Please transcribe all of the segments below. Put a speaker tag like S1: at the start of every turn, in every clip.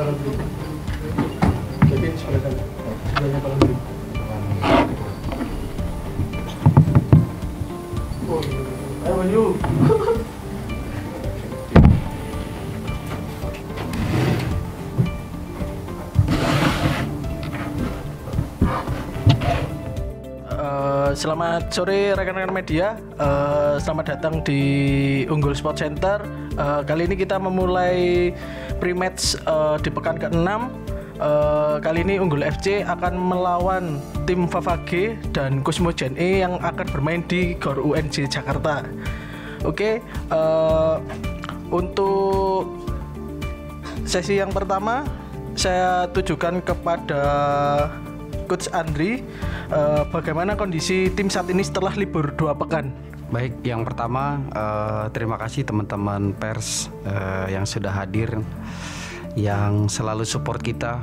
S1: balon biru. Kevin silakan. Sebelahnya balon biru. Oh, ayo maju.
S2: Selamat sore rekan-rekan media. Selamat datang di Unggul Sport Center. Kali ini kita memulai pre-match di pekan ke-6. Kali ini Unggul FC akan melawan tim Favage dan Cosmo Gen E yang akan bermain di GOR UNJ Jakarta. Oke, untuk sesi yang pertama saya tujukan kepada Coach Andri. Bagaimana kondisi tim saat ini setelah libur 2 pekan?
S3: Baik, yang pertama terima kasih teman-teman pers yang sudah hadir, yang selalu support kita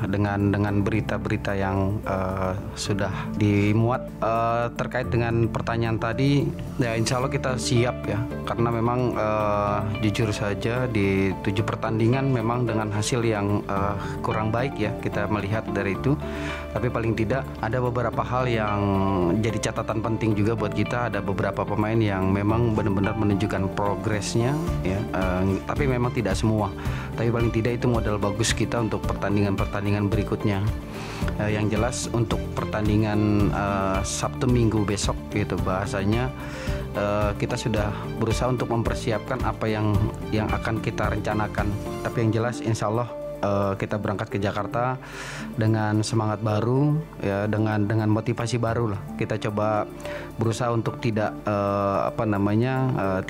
S3: dengan berita-berita yang sudah dimuat. Terkait dengan pertanyaan tadi, ya insya Allah kita siap ya, karena memang jujur saja di 7 pertandingan memang dengan hasil yang kurang baik ya, kita melihat dari itu. Tapi paling tidak ada beberapa hal yang jadi catatan penting juga buat kita. Ada beberapa pemain yang memang benar-benar menunjukkan progresnya ya, tapi memang tidak semua. Tapi paling tidak itu modal bagus kita untuk pertandingan-pertandingan berikutnya. Yang jelas untuk pertandingan Sabtu Minggu besok gitu, bahasanya kita sudah berusaha untuk mempersiapkan apa yang akan kita rencanakan. Tapi yang jelas insya Allah kita berangkat ke Jakarta dengan semangat baru ya, dengan motivasi baru lah. Kita coba berusaha untuk tidak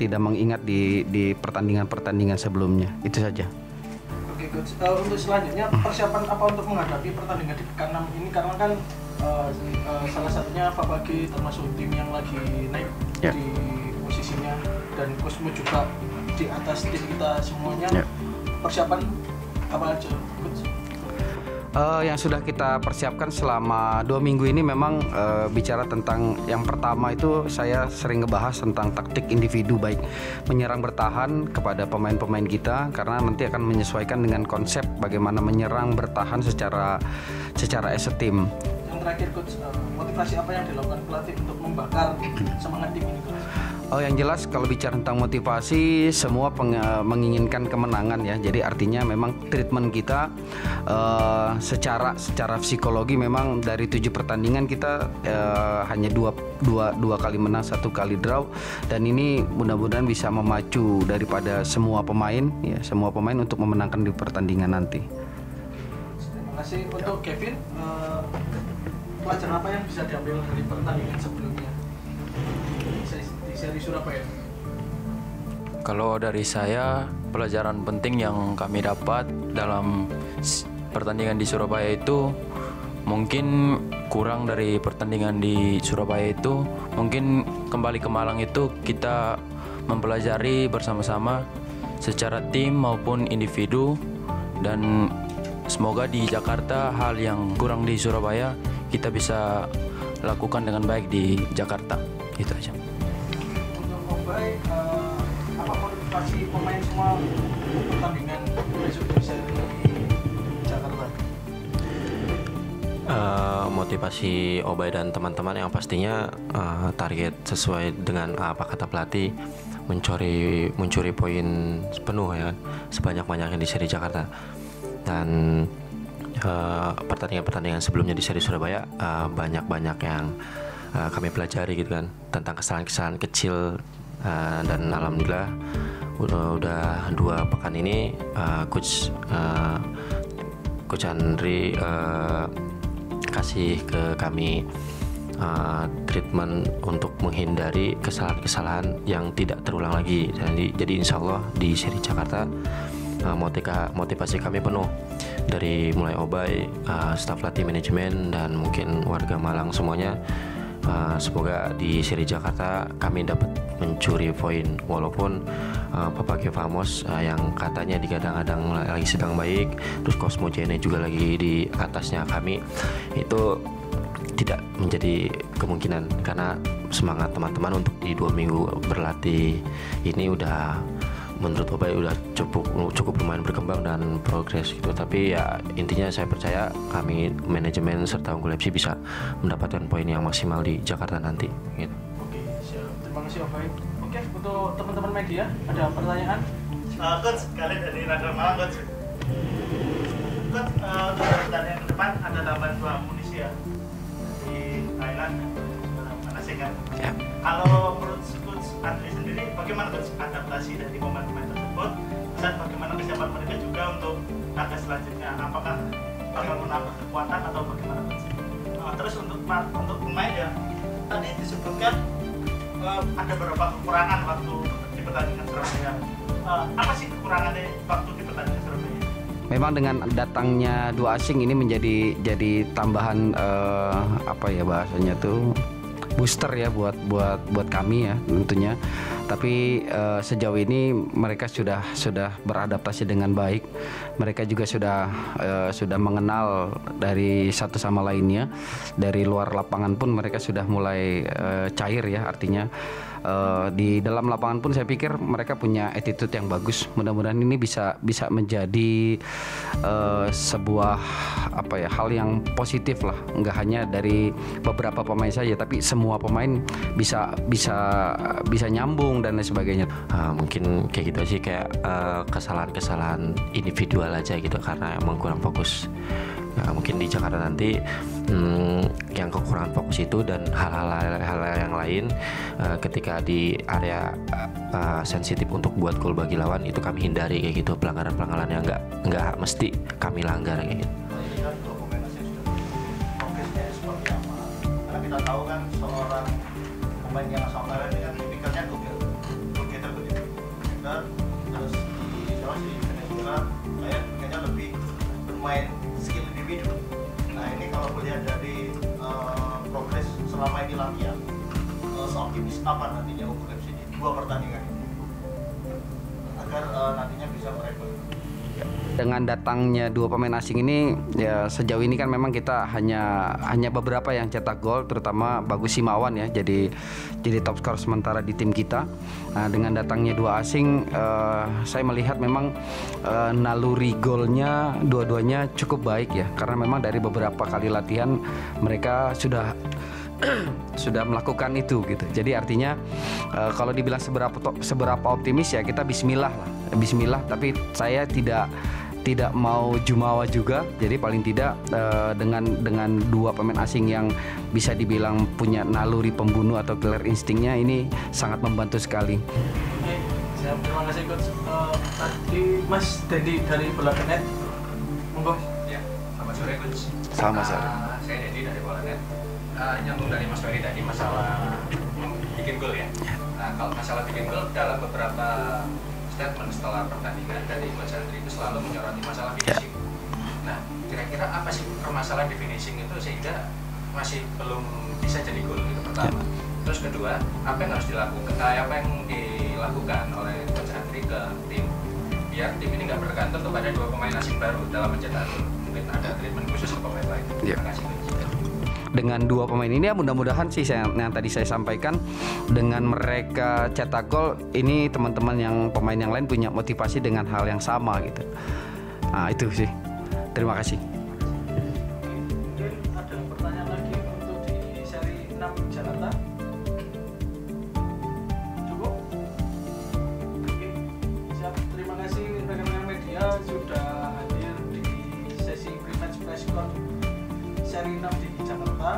S3: tidak mengingat di pertandingan-pertandingan sebelumnya. Itu saja.
S2: Oke, Coach. Untuk selanjutnya persiapan apa untuk menghadapi pertandingan di pekan 6 ini, karena kan salah satunya Favage termasuk tim yang lagi naik di posisinya, dan Cosmo juga di atas tim kita semuanya. Persiapan apa aja, Coach?
S3: Yang sudah kita persiapkan selama 2 minggu ini memang bicara tentang yang pertama itu saya sering ngebahas tentang taktik individu, baik menyerang bertahan kepada pemain-pemain kita, karena nanti akan menyesuaikan dengan konsep bagaimana menyerang bertahan secara as a team.
S2: Yang terakhir, Coach, motivasi apa yang dilakukan pelatih untuk membakar semangat tim ini, Coach?
S3: Yang jelas kalau bicara tentang motivasi, semua menginginkan kemenangan ya. Jadi artinya memang treatment kita secara psikologi memang dari 7 pertandingan kita hanya dua kali menang, 1 kali draw, dan ini mudah-mudahan bisa memacu daripada semua pemain untuk memenangkan di pertandingan nanti.
S2: Terima kasih. Untuk Kevin, pelajaran apa yang bisa diambil dari pertandingan sebelumnya di seri Surabaya?
S4: Kalau dari saya, pelajaran penting yang kami dapat dalam pertandingan di Surabaya itu, mungkin kurang dari pertandingan di Surabaya itu, mungkin kembali ke Malang itu kita mempelajari bersama-sama secara tim maupun individu, dan semoga di Jakarta hal yang kurang di Surabaya kita bisa lakukan dengan baik di Jakarta. Itu aja.
S2: Untuk Obay, apa motivasi pemain semua untuk pertandingan besok di seri Jakarta?
S5: Motivasi Obay dan teman-teman yang pastinya target sesuai dengan apa kata pelatih, mencuri poin penuh ya, sebanyak-banyaknya di seri Jakarta. Dan pertandingan-pertandingan sebelumnya di seri Surabaya banyak yang kami pelajari gitu kan, tentang kesalahan-kesalahan kecil, dan alhamdulillah udah 2 pekan ini Coach Andri kasih ke kami treatment untuk menghindari kesalahan-kesalahan yang tidak terulang lagi. Jadi insya Allah di seri Jakarta motivasi kami penuh dari mulai Obay, staf latih, manajemen, dan mungkin warga Malang semuanya. Semoga di seri Jakarta kami dapat mencuri poin, walaupun Favage Famos yang katanya digadang-gadang lagi sedang baik, terus Cosmo Gen E juga lagi di atasnya kami, itu tidak menjadi kemungkinan, karena semangat teman-teman untuk di 2 minggu berlatih ini udah menurut Bapak udah cukup lumayan berkembang dan progres gitu. Tapi ya intinya saya percaya kami manajemen serta Unggul FC bisa mendapatkan poin yang maksimal di Jakarta nanti gitu.
S2: Oke, siap. Terima kasih Om Baik. Oke, untuk teman-teman media ada pertanyaan?
S6: Coach, kalian dari Raga Malang, Coach. Coach, untuk pertandingan ke depan ada tambahan 2 amunisi ya di Thailand dan Manasik kan.
S5: Ya.
S6: Kalau menurut Coach Andri sendiri, bagaimana Coach adaptasi dari pemain-pemain tersebut dan bagaimana kesiapan mereka juga untuk laga selanjutnya? Apakah bakal menambah kekuatan atau bagaimana Coach? Terus untuk pemain ya, tadi disebutkan ada beberapa kekurangan waktu di pertandingan Surabaya. Apa sih kekurangannya waktu di pertandingan Surabaya?
S3: Memang dengan datangnya 2 asing ini jadi tambahan apa ya bahasanya tuh booster ya buat kami ya tentunya. Tapi sejauh ini mereka sudah beradaptasi dengan baik. Mereka juga sudah mengenal dari satu sama lainnya. Dari luar lapangan pun mereka sudah mulai cair ya, artinya di dalam lapangan pun saya pikir mereka punya attitude yang bagus. Mudah-mudahan ini bisa menjadi sebuah hal yang positif lah. Nggak hanya dari beberapa pemain saja, tapi semua pemain bisa nyambung dan lain sebagainya.
S5: Mungkin kayak gitu sih, kayak kesalahan-kesalahan individual aja gitu karena emang kurang fokus. Mungkin di Jakarta nanti yang kekurangan fokus itu dan hal-hal yang lain ketika di area sensitif untuk buat gol bagi lawan itu kami hindari kayak gitu, pelanggaran-pelanggaran yang nggak mesti kami langgar kayak gitu.
S6: Lihat dokumentasi sudah progresnya seperti apa? Karena kita tahu kan seorang pemain yang asal Thailand ini kan tipikalnya go-getter begitu. Terus di Jawa sih Venezuela kayak kayaknya lebih bermain skill individu. Nah ini kalau melihat dari progres selama ini latihan, seoptimis apa nantinya Unggul FC di 2 pertandingan ini agar nantinya bisa meraih.
S3: Dengan datangnya 2 pemain asing ini ya sejauh ini kan memang kita hanya beberapa yang cetak gol, terutama Bagus Simawan ya, jadi top skor sementara di tim kita. Nah, dengan datangnya 2 asing saya melihat memang naluri golnya dua-duanya cukup baik ya, karena memang dari beberapa kali latihan mereka sudah melakukan itu gitu. Jadi artinya kalau dibilang seberapa optimis ya kita bismillah, tapi saya tidak mau jumawa juga. Jadi paling tidak dengan 2 pemain asing yang bisa dibilang punya naluri pembunuh atau killer instingnya, ini sangat membantu sekali.
S2: Oke, siap. Terima kasih Coach. Tadi Mas Dedi dari Bola.net, monggo.
S1: Ya, selamat sore Coach.
S3: Selamat sore.
S1: Saya Dedi dari Bola.net. Nyambung dari Mas Ferry tadi masalah bikin gol ya. Nah, kalau masalah bikin gol dalam beberapa statement setelah pertandingan dari Coach Andri itu selalu menyoroti masalah finishing. Nah, kira-kira apa sih permasalahan di finishing itu sehingga masih belum bisa jadi gol itu pertama. Terus kedua, apa yang harus dilakukan oleh Coach Andri ke tim biar tim ini nggak bergantung kepada 2 pemain asing baru dalam mencetak gol. Mungkin ada treatment khusus ke pemain lain. Terima kasih Coach.
S3: Dengan 2 pemain ini ya mudah-mudahan sih yang tadi saya sampaikan, dengan mereka cetak gol ini teman-teman yang pemain yang lain punya motivasi dengan hal yang sama gitu. Nah itu sih. Terima kasih.
S2: Mungkin ada pertanyaan lagi untuk di seri 6 Jakarta. Cukup? Oke, siap. Terima kasih rekan-rekan media sudah hadir di sesi pre-match press con seri 6 di Jakarta.